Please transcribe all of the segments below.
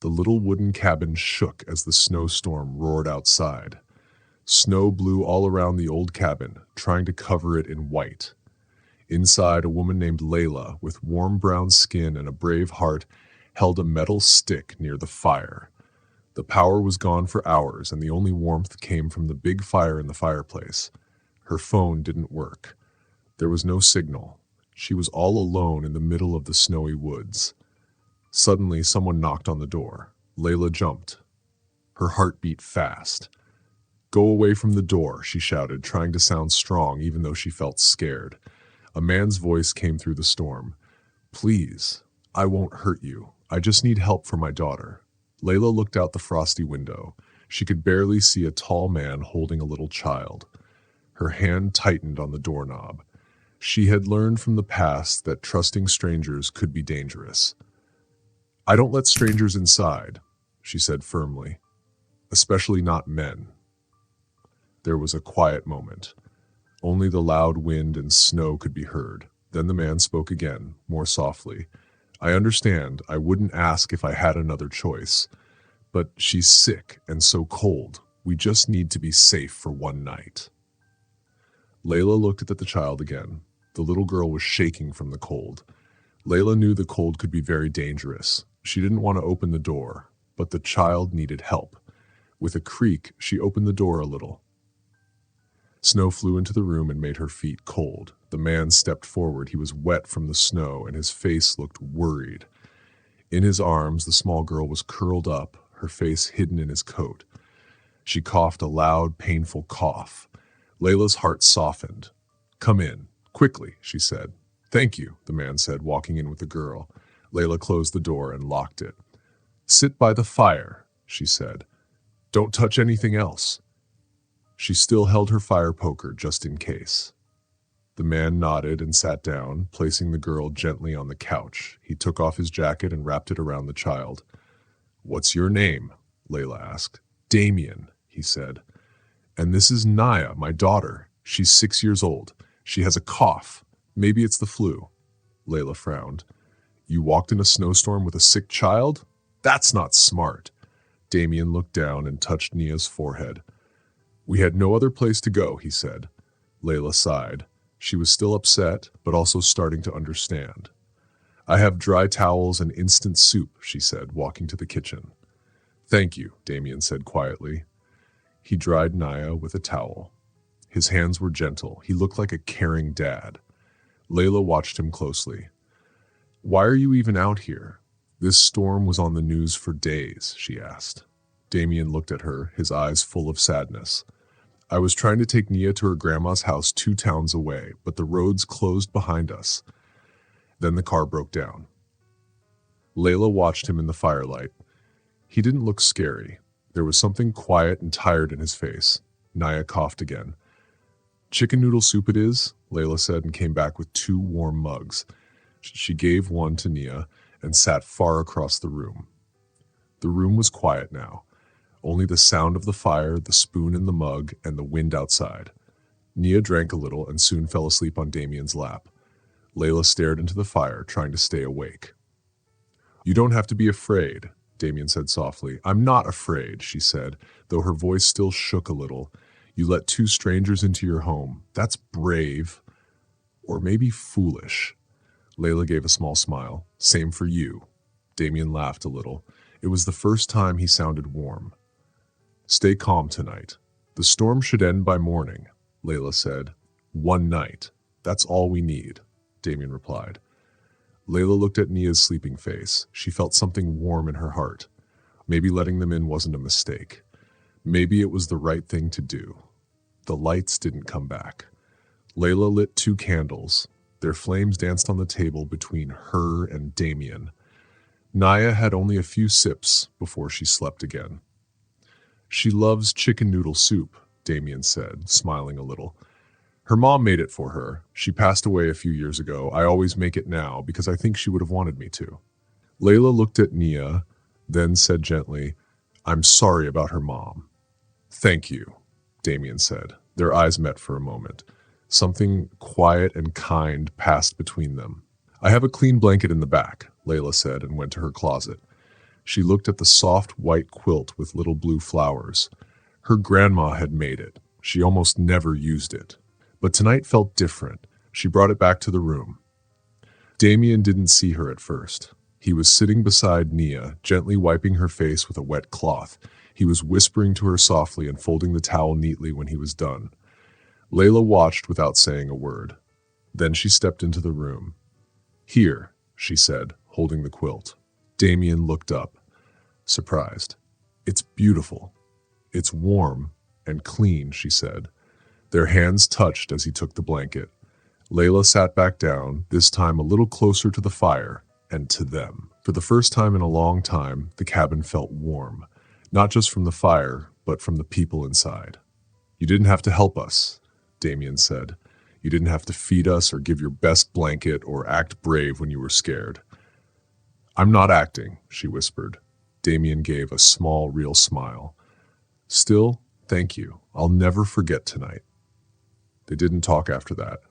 The little wooden cabin shook as the snowstorm roared outside. Snow blew all around the old cabin, trying to cover it in white. Inside, a woman named Layla, with warm brown skin and a brave heart, held a metal stick near the fire. The power was gone for hours, and the only warmth came from the big fire in the fireplace. Her phone didn't work. There was no signal. She was all alone in the middle of the snowy woods. Suddenly, someone knocked on the door. Layla jumped. Her heart beat fast. "Go away from the door," she shouted, trying to sound strong even though she felt scared. A man's voice came through the storm. "Please, I won't hurt you. I just need help for my daughter." Layla looked out the frosty window. She could barely see a tall man holding a little child. Her hand tightened on the doorknob. She had learned from the past that trusting strangers could be dangerous. "I don't let strangers inside," she said firmly. "Especially not men." There was a quiet moment. Only the loud wind and snow could be heard. Then the man spoke again, more softly. "I understand. I wouldn't ask if I had another choice. But she's sick and so cold. We just need to be safe for one night." Layla looked at the child again. The little girl was shaking from the cold. Layla knew the cold could be very dangerous. She didn't want to open the door, but the child needed help. With a creak, she opened the door a little. Snow flew into the room and made her feet cold. The man stepped forward. He was wet from the snow, and his face looked worried. In his arms, the small girl was curled up, her face hidden in his coat. She coughed a loud, painful cough. Layla's heart softened. "Come in, quickly," she said. "Thank you," the man said, walking in with the girl. Layla closed the door and locked it. "Sit by the fire," she said. "Don't touch anything else." She still held her fire poker just in case. The man nodded and sat down, placing the girl gently on the couch. He took off his jacket and wrapped it around the child. "What's your name?" Layla asked. "Damien," he said. "And this is Naya, my daughter. She's 6 years old. She has a cough. Maybe it's the flu." Layla frowned. "You walked in a snowstorm with a sick child? That's not smart." Damien looked down and touched Nia's forehead. "We had no other place to go," he said. Layla sighed. She was still upset, but also starting to understand. "I have dry towels and instant soup," she said, walking to the kitchen. "Thank you," Damien said quietly. He dried Naya with a towel. His hands were gentle. He looked like a caring dad. Layla watched him closely. "Why are you even out here? This storm was on the news for days," she asked. Damien looked at her, his eyes full of sadness. "I was trying to take Nia to her grandma's house 2 towns away, but the roads closed behind us. Then the car broke down." Layla watched him in the firelight. He didn't look scary. There was something quiet and tired in his face. Naya coughed again. "Chicken noodle soup it is," Layla said, and came back with 2 warm mugs. She gave one to Nia and sat far across the room. The room was quiet now. Only the sound of the fire, the spoon in the mug, and the wind outside. Nia drank a little and soon fell asleep on Damien's lap. Layla stared into the fire, trying to stay awake. "You don't have to be afraid," Damien said softly. "I'm not afraid," she said, though her voice still shook a little. "You let 2 strangers into your home. That's brave. Or maybe foolish." Layla gave a small smile. "Same for you." Damien laughed a little. It was the first time he sounded warm. "Stay calm tonight. The storm should end by morning," Layla said. "One night. That's all we need," Damien replied. Layla looked at Nia's sleeping face. She felt something warm in her heart. Maybe letting them in wasn't a mistake. Maybe it was the right thing to do. The lights didn't come back. Layla lit 2 candles. Their flames danced on the table between her and Damien. Naya had only a few sips before she slept again. "She loves chicken noodle soup," Damien said, smiling a little. "Her mom made it for her. She passed away a few years ago. I always make it now because I think she would have wanted me to." Layla looked at Nia, then said gently, "I'm sorry about her mom." "Thank you," Damien said. Their eyes met for a moment. Something quiet and kind passed between them. "I have a clean blanket in the back," Layla said and went to her closet. She looked at the soft white quilt with little blue flowers. Her grandma had made it. She almost never used it. But tonight felt different. She brought it back to the room. Damien didn't see her at first. He was sitting beside Nia, gently wiping her face with a wet cloth. He was whispering to her softly and folding the towel neatly when he was done. Layla watched without saying a word. Then she stepped into the room. "Here," she said, holding the quilt. Damien looked up, surprised. "It's beautiful. It's warm and clean," she said. Their hands touched as he took the blanket. Layla sat back down, this time a little closer to the fire and to them. For the first time in a long time, the cabin felt warm, not just from the fire, but from the people inside. "You didn't have to help us," Damien said. "You didn't have to feed us or give your best blanket or act brave when you were scared." "I'm not acting," she whispered. Damien gave a small, real smile. "Still, thank you. I'll never forget tonight." They didn't talk after that.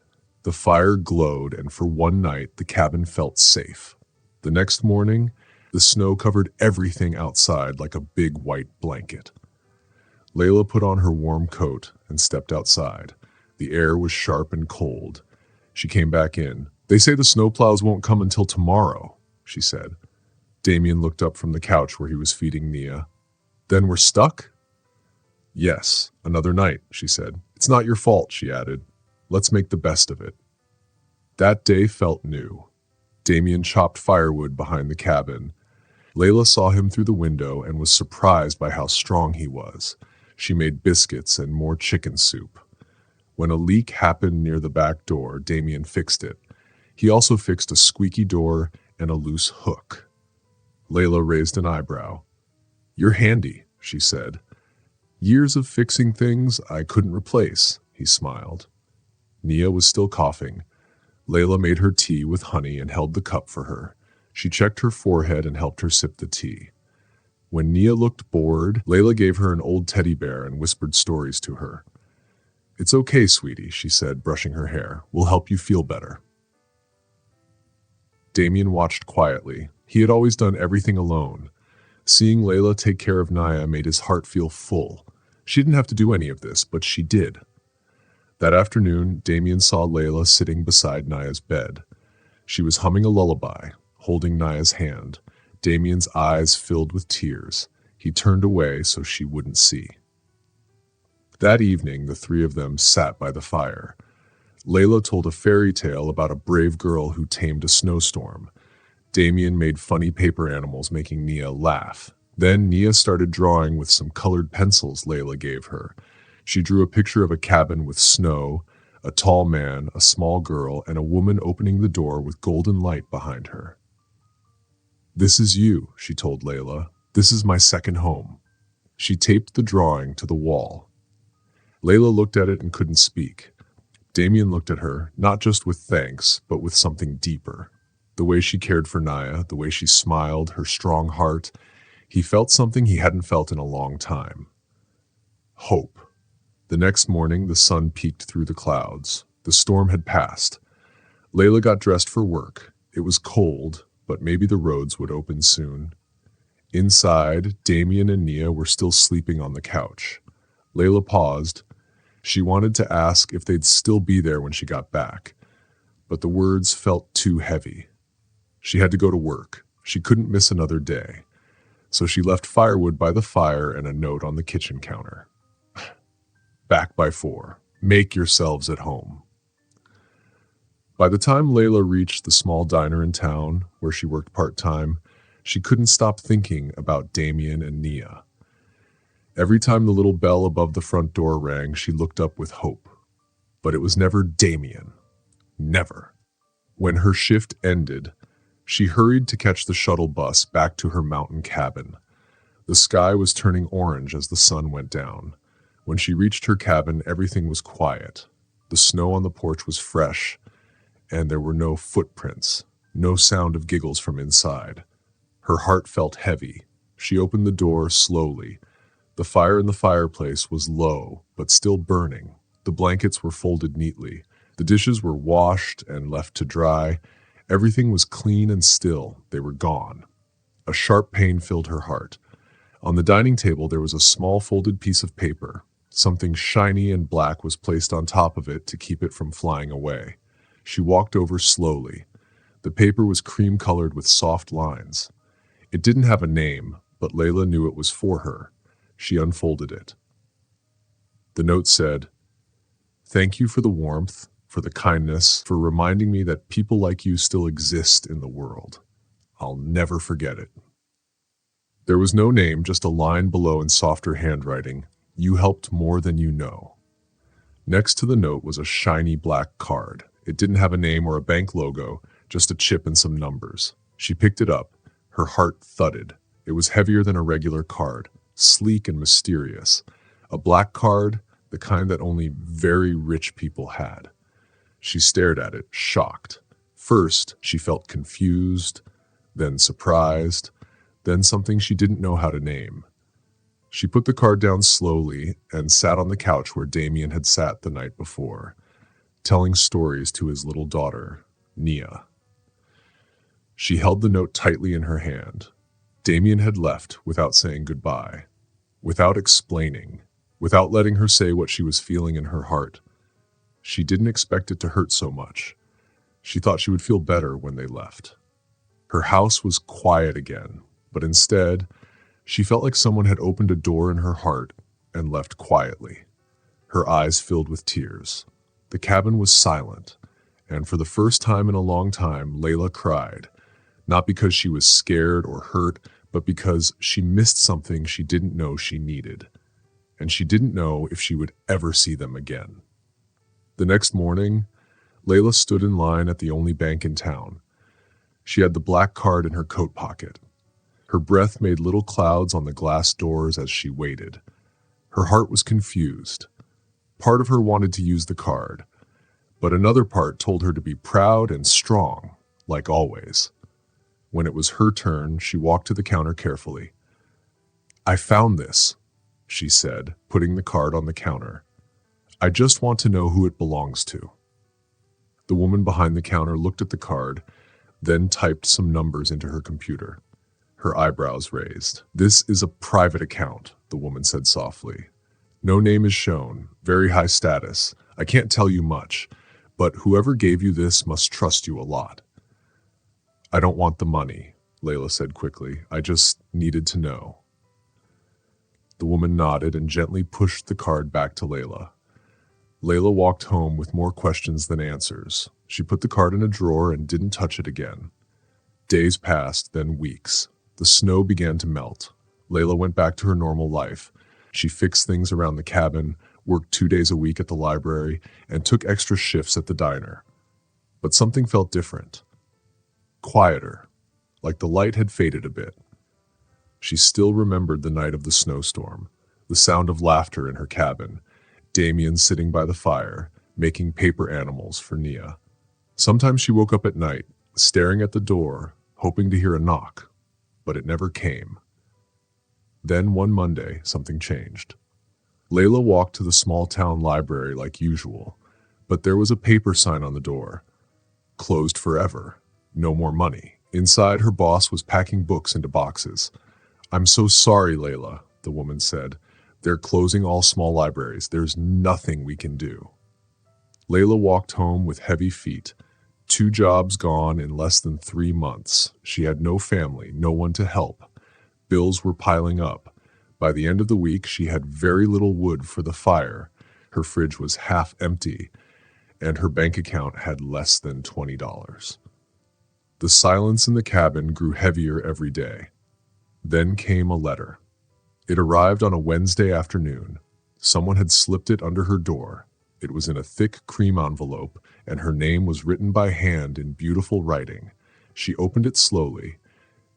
The fire glowed, and for one night, the cabin felt safe. The next morning, the snow covered everything outside like a big white blanket. Layla put on her warm coat and stepped outside. The air was sharp and cold. She came back in. "They say the snowplows won't come until tomorrow," she said. Damien looked up from the couch where he was feeding Nia. "Then we're stuck?" "Yes, another night," she said. "It's not your fault," she added. "Let's make the best of it." That day felt new. Damien chopped firewood behind the cabin. Layla saw him through the window and was surprised by how strong he was. She made biscuits and more chicken soup. When a leak happened near the back door, Damien fixed it. He also fixed a squeaky door and a loose hook. Layla raised an eyebrow. "You're handy," she said. "Years of fixing things I couldn't replace," he smiled. Nia was still coughing. Layla made her tea with honey and held the cup for her. She checked her forehead and helped her sip the tea. When Nia looked bored, Layla gave her an old teddy bear and whispered stories to her. "It's okay, sweetie," she said, brushing her hair. "We'll help you feel better." Damien watched quietly. He had always done everything alone. Seeing Layla take care of Nia made his heart feel full. She didn't have to do any of this, but she did. That afternoon, Damien saw Layla sitting beside Nia's bed. She was humming a lullaby, holding Nia's hand. Damien's eyes filled with tears. He turned away so she wouldn't see. That evening, the three of them sat by the fire. Layla told a fairy tale about a brave girl who tamed a snowstorm. Damien made funny paper animals, making Nia laugh. Then Nia started drawing with some colored pencils Layla gave her. She drew a picture of a cabin with snow, a tall man, a small girl, and a woman opening the door with golden light behind her. "This is you," she told Layla. "This is my second home." She taped the drawing to the wall. Layla looked at it and couldn't speak. Damien looked at her, not just with thanks, but with something deeper. The way she cared for Nia, the way she smiled, her strong heart. He felt something he hadn't felt in a long time. Hope. The next morning, the sun peeked through the clouds. The storm had passed. Layla got dressed for work. It was cold, but maybe the roads would open soon. Inside, Damien and Nia were still sleeping on the couch. Layla paused. She wanted to ask if they'd still be there when she got back, but the words felt too heavy. She had to go to work. She couldn't miss another day. So she left firewood by the fire and a note on the kitchen counter. "Back by 4. Make yourselves at home." By the time Layla reached the small diner in town, where she worked part-time, she couldn't stop thinking about Damien and Nia. Every time the little bell above the front door rang, she looked up with hope. But it was never Damien. Never. When her shift ended, she hurried to catch the shuttle bus back to her mountain cabin. The sky was turning orange as the sun went down. When she reached her cabin, everything was quiet. The snow on the porch was fresh, and there were no footprints, no sound of giggles from inside. Her heart felt heavy. She opened the door slowly. The fire in the fireplace was low, but still burning. The blankets were folded neatly. The dishes were washed and left to dry. Everything was clean and still. They were gone. A sharp pain filled her heart. On the dining table there was a small folded piece of paper. Something shiny and black was placed on top of it to keep it from flying away. She walked over slowly. The paper was cream-colored with soft lines. It didn't have a name, but Layla knew it was for her. She unfolded it. The note said, "Thank you for the warmth, for the kindness, for reminding me that people like you still exist in the world. I'll never forget it." There was no name, just a line below in softer handwriting. "You helped more than you know." Next to the note was a shiny black card. It didn't have a name or a bank logo, just a chip and some numbers. She picked it up. Her heart thudded. It was heavier than a regular card, sleek and mysterious. A black card, the kind that only very rich people had. She stared at it, shocked. First, she felt confused, then surprised, then something she didn't know how to name. She put the card down slowly and sat on the couch where Damien had sat the night before, telling stories to his little daughter, Nia. She held the note tightly in her hand. Damien had left without saying goodbye, without explaining, without letting her say what she was feeling in her heart. She didn't expect it to hurt so much. She thought she would feel better when they left. Her house was quiet again, but instead, she felt like someone had opened a door in her heart and left quietly. Her eyes filled with tears. The cabin was silent, and for the first time in a long time, Layla cried, not because she was scared or hurt, but because she missed something she didn't know she needed, and she didn't know if she would ever see them again. The next morning, Layla stood in line at the only bank in town. She had the black card in her coat pocket. Her breath made little clouds on the glass doors as she waited. Her heart was confused. Part of her wanted to use the card, but another part told her to be proud and strong, like always. When it was her turn, she walked to the counter carefully. "I found this," she said, putting the card on the counter. "I just want to know who it belongs to." The woman behind the counter looked at the card, then typed some numbers into her computer. Her eyebrows raised. "This is a private account," the woman said softly. "No name is shown, very high status. I can't tell you much, but whoever gave you this must trust you a lot." "I don't want the money," Layla said quickly. "I just needed to know." The woman nodded and gently pushed the card back to Layla. Layla walked home with more questions than answers. She put the card in a drawer and didn't touch it again. Days passed, then weeks. The snow began to melt. Layla went back to her normal life. She fixed things around the cabin, worked 2 days a week at the library, and took extra shifts at the diner. But something felt different. Quieter, like the light had faded a bit. She still remembered the night of the snowstorm, the sound of laughter in her cabin, Damien sitting by the fire, making paper animals for Nia. Sometimes she woke up at night, staring at the door, hoping to hear a knock, but it never came. Then one Monday, something changed. Layla walked to the small town library like usual, but there was a paper sign on the door. Closed forever. No more money. Inside, her boss was packing books into boxes. "I'm so sorry, Layla," the woman said. "They're closing all small libraries. There's nothing we can do." Layla walked home with heavy feet. 2 jobs gone in less than 3 months. She had no family, no one to help. Bills were piling up. By the end of the week, she had very little wood for the fire. Her fridge was half empty, and her bank account had less than $20. The silence in the cabin grew heavier every day. Then came a letter. It arrived on a Wednesday afternoon. Someone had slipped it under her door. It was in a thick cream envelope, and her name was written by hand in beautiful writing. She opened it slowly.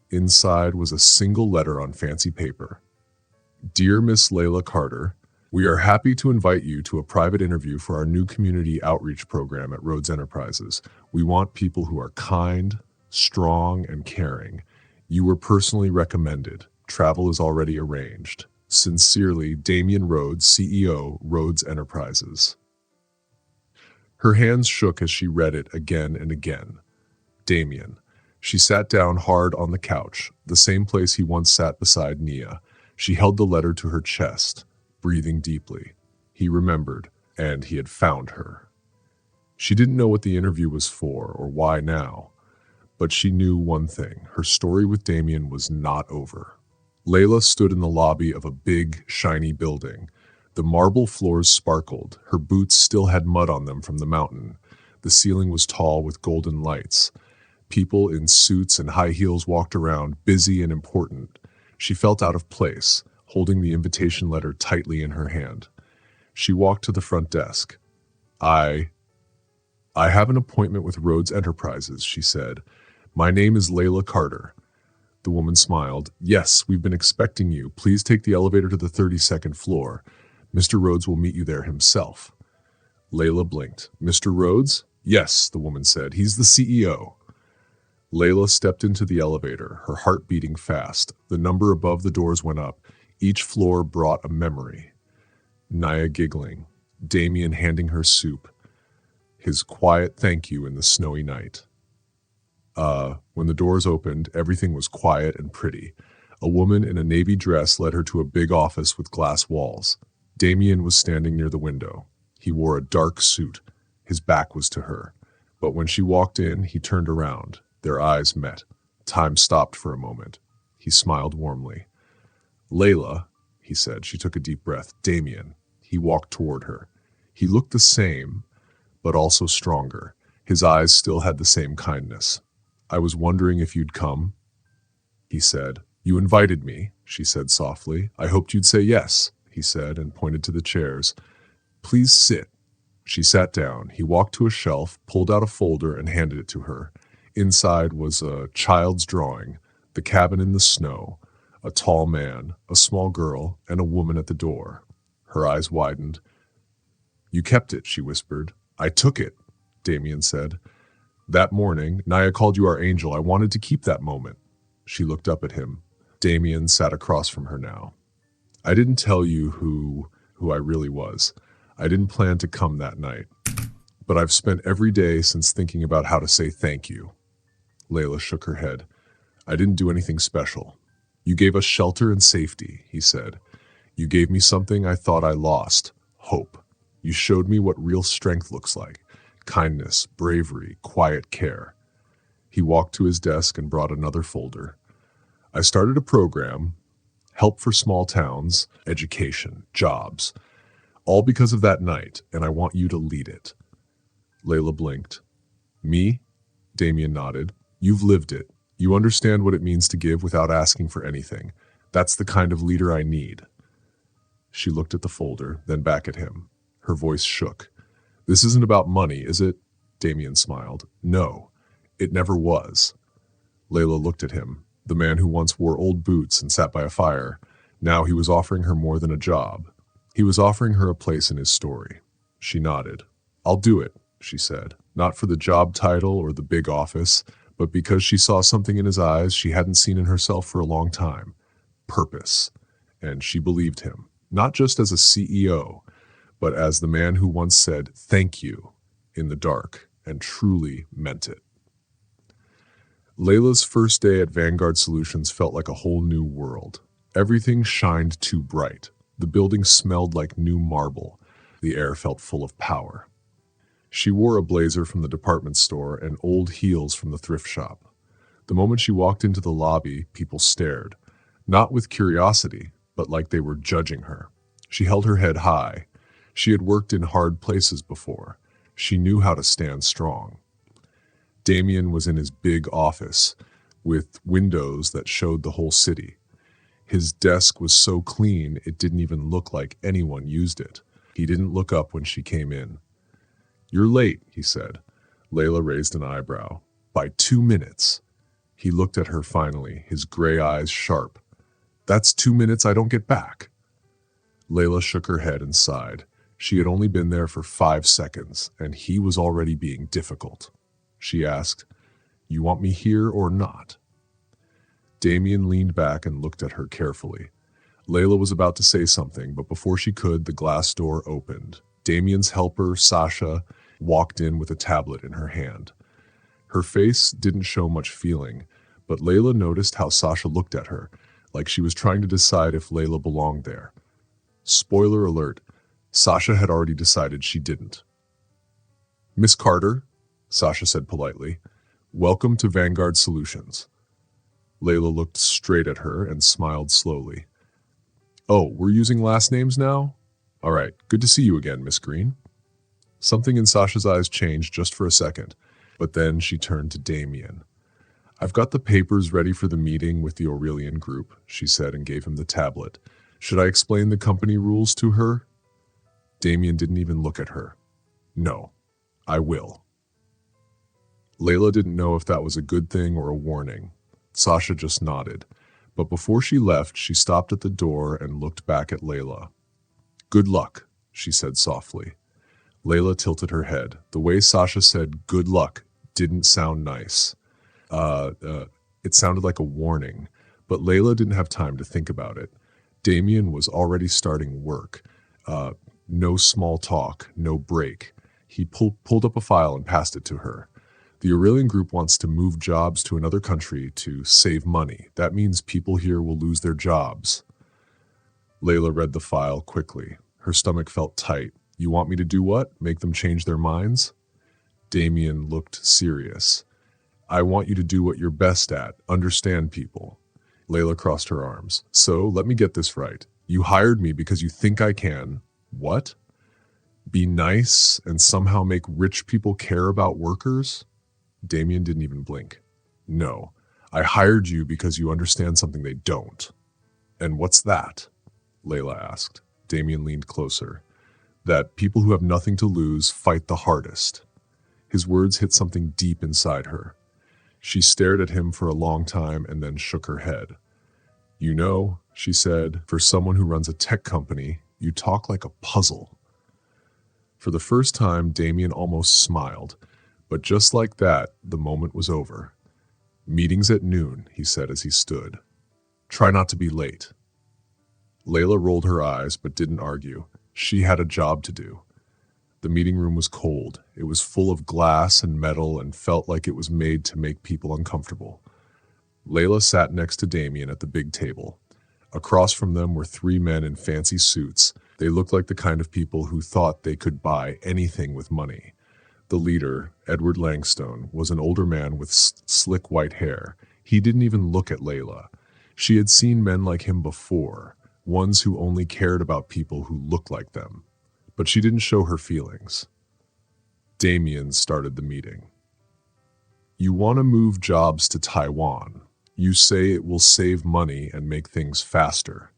Inside was a single letter on fancy paper. "Dear Miss Layla Carter, we are happy to invite you to a private interview for our new community outreach program at Rhodes Enterprises. We want people who are kind, strong, and caring. You were personally recommended. Travel is already arranged. Sincerely, Damien Rhodes, CEO, Rhodes Enterprises." Her hands shook as she read it again and again. Damien, She sat down hard on the couch, the same place he once sat beside Nia. She held the letter to her chest, breathing deeply. He remembered, and he had found her. She didn't know what the interview was for or why now, but she knew one thing. Her story with Damien was not over. Layla stood in the lobby of a big, shiny building. The marble floors sparkled. Her boots still had mud on them from the mountain. The ceiling was tall with golden lights. People in suits and high heels walked around, busy and important. She felt out of place, holding the invitation letter tightly in her hand. She walked to the front desk. I have an appointment with Rhodes Enterprises, she said. My name is Layla Carter. The woman smiled. Yes, we've been expecting you. Please take the elevator to the 32nd floor. Mr. Rhodes will meet you there himself. Layla blinked. Mr. Rhodes? Yes, the woman said. He's the CEO. Layla stepped into the elevator, her heart beating fast. The number above the doors went up. Each floor brought a memory. Nia giggling. Damien handing her soup. His quiet thank you in the snowy night. When the doors opened, everything was quiet and pretty. A woman in a navy dress led her to a big office with glass walls. Damien was standing near the window. He wore a dark suit. His back was to her. But when she walked in, he turned around. Their eyes met. Time stopped for a moment. He smiled warmly. Layla, he said. She took a deep breath. Damien. He walked toward her. He looked the same, but also stronger. His eyes still had the same kindness. I was wondering if you'd come, he said. You invited me, she said softly. I hoped you'd say yes, he said, and pointed to the chairs. Please sit. She sat down. He walked to a shelf, pulled out a folder, and handed it to her. Inside was a child's drawing, the cabin in the snow, a tall man, a small girl, and a woman at the door. Her eyes widened. You kept it, she whispered. I took it, Damien said. That morning, Nia called you our angel. I wanted to keep that moment. She looked up at him. Damien sat across from her now. I didn't tell you who I really was. I didn't plan to come that night. But I've spent every day since thinking about how to say thank you. Layla shook her head. I didn't do anything special. You gave us shelter and safety, he said. You gave me something I thought I lost, hope. You showed me what real strength looks like. Kindness, bravery, quiet care. He walked to his desk and brought another folder. I started a program, help for small towns, education, jobs, all because of that night, and I want you to lead it. Layla blinked. Me? Damien nodded. You've lived it. You understand what it means to give without asking for anything. That's the kind of leader I need. She looked at the folder, then back at him. Her voice shook. This isn't about money, is it? Damien smiled. No, it never was. Layla looked at him, the man who once wore old boots and sat by a fire. Now he was offering her more than a job. He was offering her a place in his story. She nodded. I'll do it, she said, not for the job title or the big office, but because she saw something in his eyes she hadn't seen in herself for a long time. Purpose. And she believed him, not just as a CEO, but as the man who once said, thank you, in the dark, and truly meant it. Layla's first day at Vanguard Solutions felt like a whole new world. Everything shined too bright. The building smelled like new marble. The air felt full of power. She wore a blazer from the department store and old heels from the thrift shop. The moment she walked into the lobby, people stared, not with curiosity, but like they were judging her. She held her head high. She had worked in hard places before. She knew how to stand strong. Damien was in his big office, with windows that showed the whole city. His desk was so clean it didn't even look like anyone used it. He didn't look up when she came in. You're late, he said. Layla raised an eyebrow. By 2 minutes. He looked at her finally, his gray eyes sharp. That's 2 minutes I don't get back. Layla shook her head and sighed. She had only been there for 5 seconds, and he was already being difficult. She asked, You want me here or not? Damien leaned back and looked at her carefully. Layla was about to say something, but before she could, the glass door opened. Damien's helper, Sasha, walked in with a tablet in her hand. Her face didn't show much feeling, but Layla noticed how Sasha looked at her, like she was trying to decide if Layla belonged there. Spoiler alert, Sasha had already decided she didn't. "Miss Carter," Sasha said politely, "welcome to Vanguard Solutions." Layla looked straight at her and smiled slowly. "Oh, we're using last names now? All right, good to see you again, Miss Green." Something in Sasha's eyes changed just for a second, but then she turned to Damien. "I've got the papers ready for the meeting with the Aurelian group," she said and gave him the tablet. "Should I explain the company rules to her?" Damien didn't even look at her. "No, I will." Layla didn't know if that was a good thing or a warning. Sasha just nodded. But before she left, she stopped at the door and looked back at Layla. "Good luck," she said softly. Layla tilted her head. The way Sasha said "good luck" didn't sound nice. Uh, uh, it sounded like a warning, but Layla didn't have time to think about it. Damien was already starting work. No small talk, no break. He pulled up a file and passed it to her. "The Aurelian group wants to move jobs to another country to save money. That means people here will lose their jobs." Layla read the file quickly. Her stomach felt tight. "You want me to do what? Make them change their minds?" Damien looked serious. "I want you to do what you're best at, understand people." Layla crossed her arms. "So, let me get this right. You hired me because you think I can, what? Be nice and somehow make rich people care about workers?" Damien didn't even blink. "No, I hired you because you understand something they don't." "And what's that?" Layla asked. Damien leaned closer. "That people who have nothing to lose fight the hardest." His words hit something deep inside her. She stared at him for a long time and then shook her head. "You know," she said, "for someone who runs a tech company, you talk like a puzzle." For the first time, Damien almost smiled. But just like that, the moment was over. "Meeting's at noon," he said as he stood. "Try not to be late." Layla rolled her eyes but didn't argue. She had a job to do. The meeting room was cold. It was full of glass and metal and felt like it was made to make people uncomfortable. Layla sat next to Damien at the big table. Across from them were three men in fancy suits. They looked like the kind of people who thought they could buy anything with money. The leader, Edward Langstone, was an older man with slick white hair. He didn't even look at Layla. She had seen men like him before, ones who only cared about people who looked like them. But she didn't show her feelings. Damien started the meeting. "You want to move jobs to Taiwan. You say it will save money and make things faster."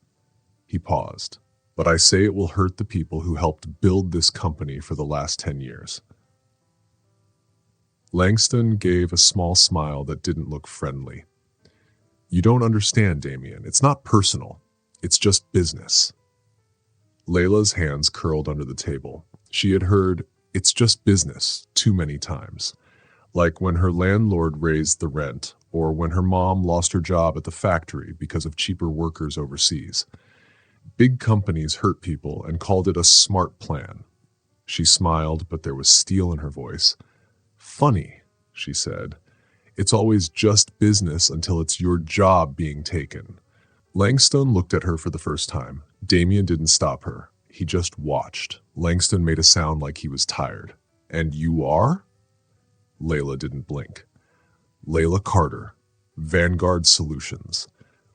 He paused. "But I say it will hurt the people who helped build this company for the last 10 years. Langston gave a small smile that didn't look friendly. "You don't understand, Damien. It's not personal. It's just business." Layla's hands curled under the table. She had heard, "it's just business," too many times. Like when her landlord raised the rent, or when her mom lost her job at the factory because of cheaper workers overseas. Big companies hurt people and called it a smart plan. She smiled, but there was steel in her voice. "Funny," she said. "It's always just business until it's your job being taken." Langstone looked at her for the first time. Damien didn't stop her. He just watched. Langstone made a sound like he was tired. "And you are?" Layla didn't blink. "Layla Carter, Vanguard Solutions."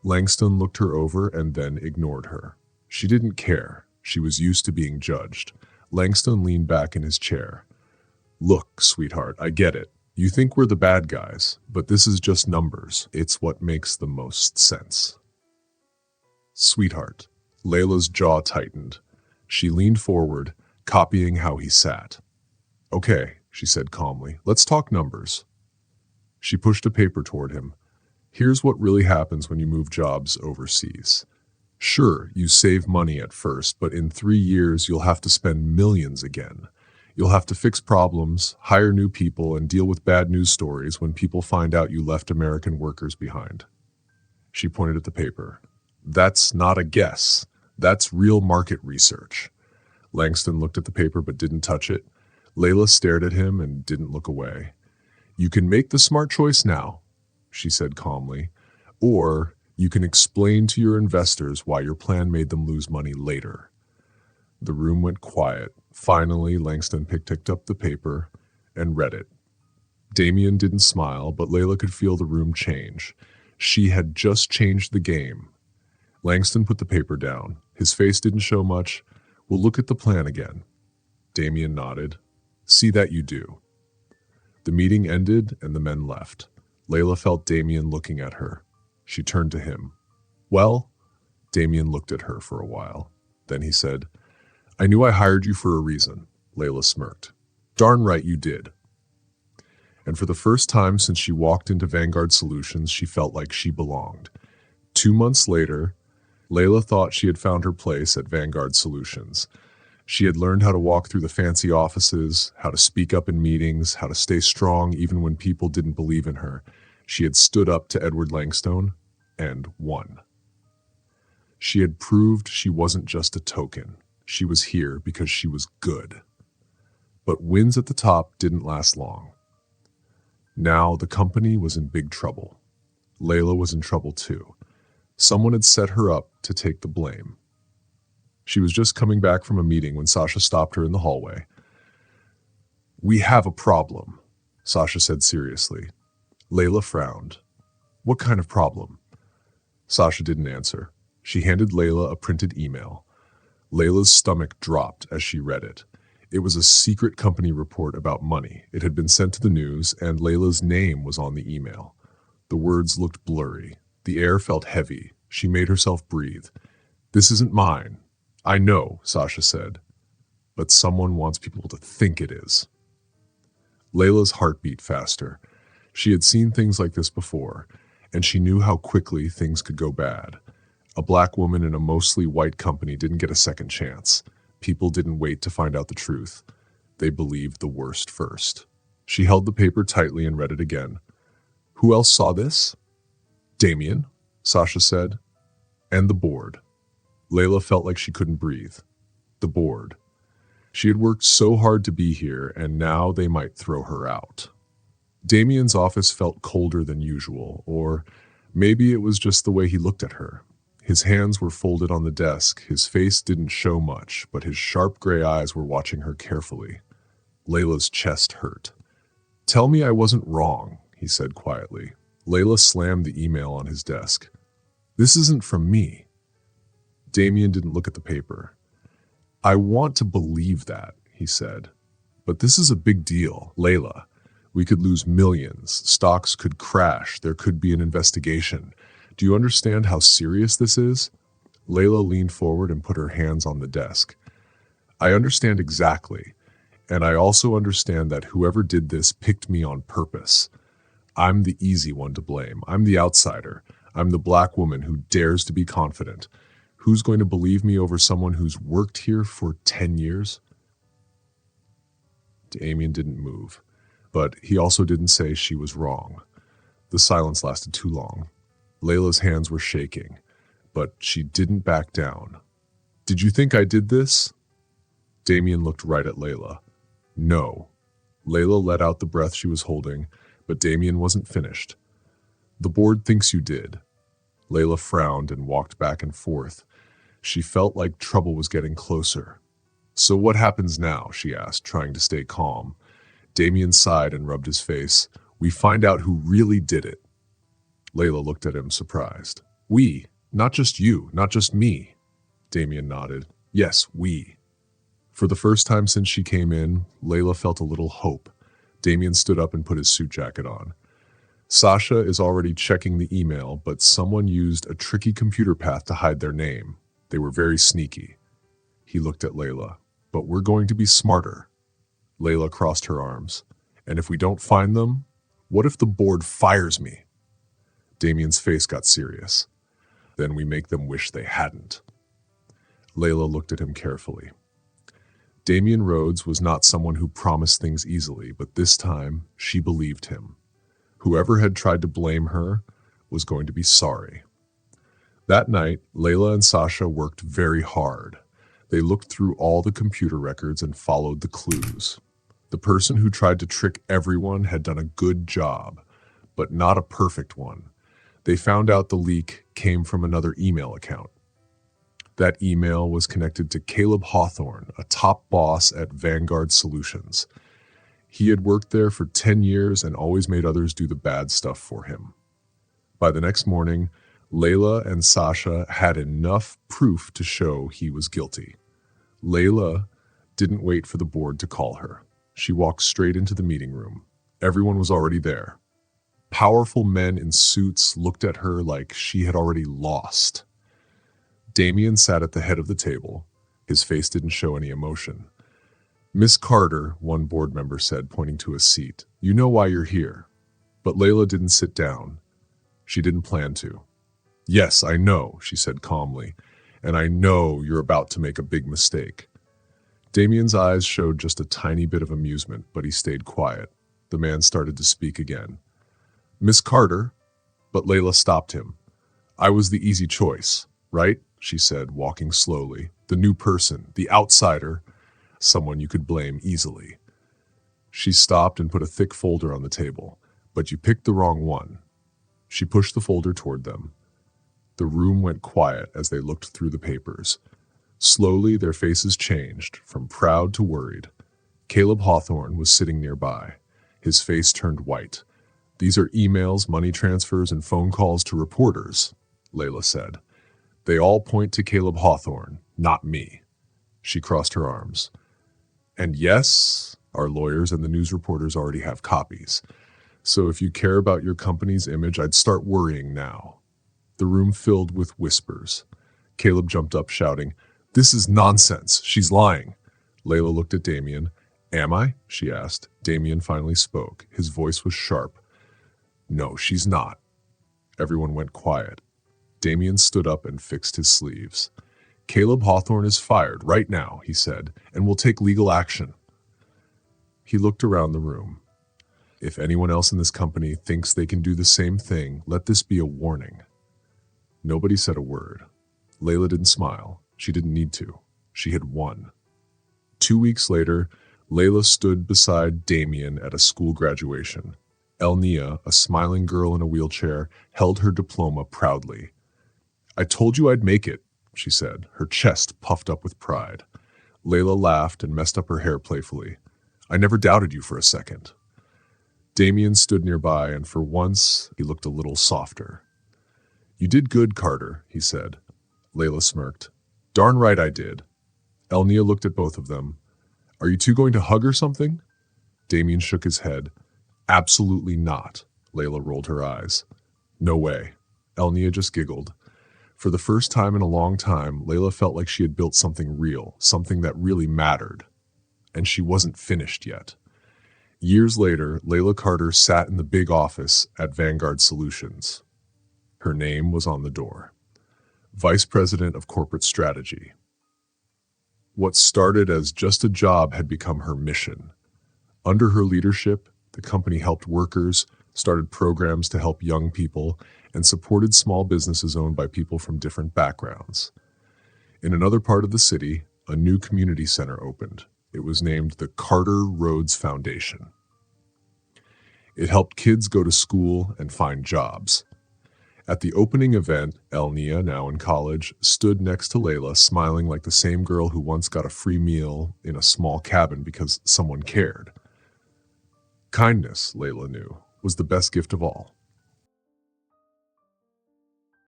Langstone looked her over and then ignored her. She didn't care. She was used to being judged. Langstone leaned back in his chair. "Look, sweetheart, I get it. You think we're the bad guys, but this is just numbers. It's what makes the most sense." "Sweetheart." Layla's jaw tightened. She leaned forward, copying how he sat. "Okay," she said calmly. "Let's talk numbers." She pushed a paper toward him. "Here's what really happens when you move jobs overseas. Sure, you save money at first, but in 3 years you'll have to spend millions again. You'll have to fix problems, hire new people, and deal with bad news stories when people find out you left American workers behind." She pointed at the paper. "That's not a guess. That's real market research." Langston looked at the paper but didn't touch it. Layla stared at him and didn't look away. You can make the smart choice now, she said calmly, or you can explain to your investors why your plan made them lose money later. The room went quiet. Finally, Langston picked up the paper and read it. Damien didn't smile, but Layla could feel the room change. She had just changed the game. Langston put the paper down. His face didn't show much. We'll look at the plan again. Damien nodded. See that you do. The meeting ended and the men left. Layla felt Damien looking at her. She turned to him. Well, Damien looked at her for a while. Then he said, I knew I hired you for a reason. Layla smirked. Darn right you did. And for the first time since she walked into Vanguard Solutions, she felt like she belonged. 2 months later, Layla thought she had found her place at Vanguard Solutions. She had learned how to walk through the fancy offices, how to speak up in meetings, how to stay strong even when people didn't believe in her. She had stood up to Edward Langstone and won. She had proved she wasn't just a token. She was here because she was good. But wins at the top didn't last long. Now the company was in big trouble. Layla was in trouble too. Someone had set her up to take the blame. She was just coming back from a meeting when Sasha stopped her in the hallway. We have a problem, Sasha said seriously. Layla frowned. What kind of problem? Sasha didn't answer. She handed Layla a printed email. Layla's stomach dropped as she read it. It was a secret company report about money. It had been sent to the news, and Layla's name was on the email. The words looked blurry. The air felt heavy. She made herself breathe. This isn't mine. I know, Sasha said. But someone wants people to think it is. Layla's heart beat faster. She had seen things like this before, and she knew how quickly things could go bad. A black woman in a mostly white company didn't get a second chance. People didn't wait to find out the truth. They believed the worst first. She held the paper tightly and read it again. Who else saw this? Damien, Sasha said. And the board. Layla felt like she couldn't breathe. The board. She had worked so hard to be here, and now they might throw her out. Damien's office felt colder than usual, or maybe it was just the way he looked at her. His hands were folded on the desk. His face didn't show much, but his sharp gray eyes were watching her carefully. Layla's chest hurt. Tell me I wasn't wrong, he said quietly. Layla slammed the email on his desk. This isn't from me. Damien didn't look at the paper. I want to believe that, he said. But this is a big deal, Layla. We could lose millions. Stocks could crash. There could be an investigation. Do you understand how serious this is? Layla leaned forward and put her hands on the desk. I understand exactly. And I also understand that whoever did this picked me on purpose. I'm the easy one to blame. I'm the outsider. I'm the black woman who dares to be confident. Who's going to believe me over someone who's worked here for 10 years? Damien didn't move, but he also didn't say she was wrong. The silence lasted too long. Layla's hands were shaking, but she didn't back down. Did you think I did this? Damien looked right at Layla. No. Layla let out the breath she was holding, but Damien wasn't finished. The board thinks you did. Layla frowned and walked back and forth. She felt like trouble was getting closer. So what happens now? She asked, trying to stay calm. Damien sighed and rubbed his face. We find out who really did it. Layla looked at him, surprised. We, not just you, not just me. Damien nodded. Yes, we. For the first time since she came in, Layla felt a little hope. Damien stood up and put his suit jacket on. Sasha is already checking the email, but someone used a tricky computer path to hide their name. They were very sneaky. He looked at Layla. But we're going to be smarter. Layla crossed her arms. And if we don't find them, what if the board fires me? Damien's face got serious. Then we make them wish they hadn't. Layla looked at him carefully. Damien Rhodes was not someone who promised things easily, but this time she believed him. Whoever had tried to blame her was going to be sorry. That night, Layla and Sasha worked very hard. They looked through all the computer records and followed the clues. The person who tried to trick everyone had done a good job, but not a perfect one. They found out the leak came from another email account. That email was connected to Caleb Hawthorne, a top boss at Vanguard Solutions. He had worked there for 10 years and always made others do the bad stuff for him. By the next morning, Layla and Sasha had enough proof to show he was guilty. Layla didn't wait for the board to call her. She walked straight into the meeting room. Everyone was already there. Powerful men in suits looked at her like she had already lost. Damien sat at the head of the table. His face didn't show any emotion. "Miss Carter," one board member said, pointing to a seat, "you know why you're here." But Layla didn't sit down. She didn't plan to. "Yes, I know," she said calmly, "and I know you're about to make a big mistake." Damien's eyes showed just a tiny bit of amusement, but he stayed quiet. The man started to speak again. "Miss Carter," but Layla stopped him. "I was the easy choice, right?" she said, walking slowly. "The new person, the outsider, someone you could blame easily." She stopped and put a thick folder on the table. "But you picked the wrong one." She pushed the folder toward them. The room went quiet as they looked through the papers. Slowly, their faces changed, from proud to worried. Caleb Hawthorne was sitting nearby. His face turned white. "These are emails, money transfers, and phone calls to reporters," Layla said. "They all point to Caleb Hawthorne, not me." She crossed her arms. "And yes, our lawyers and the news reporters already have copies. So if you care about your company's image, I'd start worrying now." The room filled with whispers. Caleb jumped up, shouting, "This is nonsense. She's lying." Layla looked at Damien. "Am I?" she asked. Damien finally spoke. His voice was sharp. "No, she's not." Everyone went quiet. Damien stood up and fixed his sleeves. "Caleb Hawthorne is fired right now," he said, "and will take legal action." He looked around the room. "If anyone else in this company thinks they can do the same thing, let this be a warning." Nobody said a word. Layla didn't smile. She didn't need to. She had won. 2 weeks later, Layla stood beside Damien at a school graduation. Elnia, a smiling girl in a wheelchair, held her diploma proudly. "I told you I'd make it," she said, her chest puffed up with pride. Layla laughed and messed up her hair playfully. "I never doubted you for a second." Damien stood nearby, and for once, he looked a little softer. "You did good, Carter," he said. Layla smirked. "Darn right I did." Elnia looked at both of them. "Are you two going to hug or something?" Damien shook his head. "Absolutely not." Layla rolled her eyes. "No way." Elnia just giggled. For the first time in a long time, Layla felt like she had built something real, something that really mattered. And she wasn't finished yet. Years later, Layla Carter sat in the big office at Vanguard Solutions. Her name was on the door. Vice President of Corporate Strategy. What started as just a job had become her mission. Under her leadership, the company helped workers, started programs to help young people, and supported small businesses owned by people from different backgrounds. In another part of the city, a new community center opened. It was named the Carter Rhodes Foundation. It helped kids go to school and find jobs. At the opening event, Elnia, now in college, stood next to Layla, smiling like the same girl who once got a free meal in a small cabin because someone cared. Kindness, Layla knew, was the best gift of all.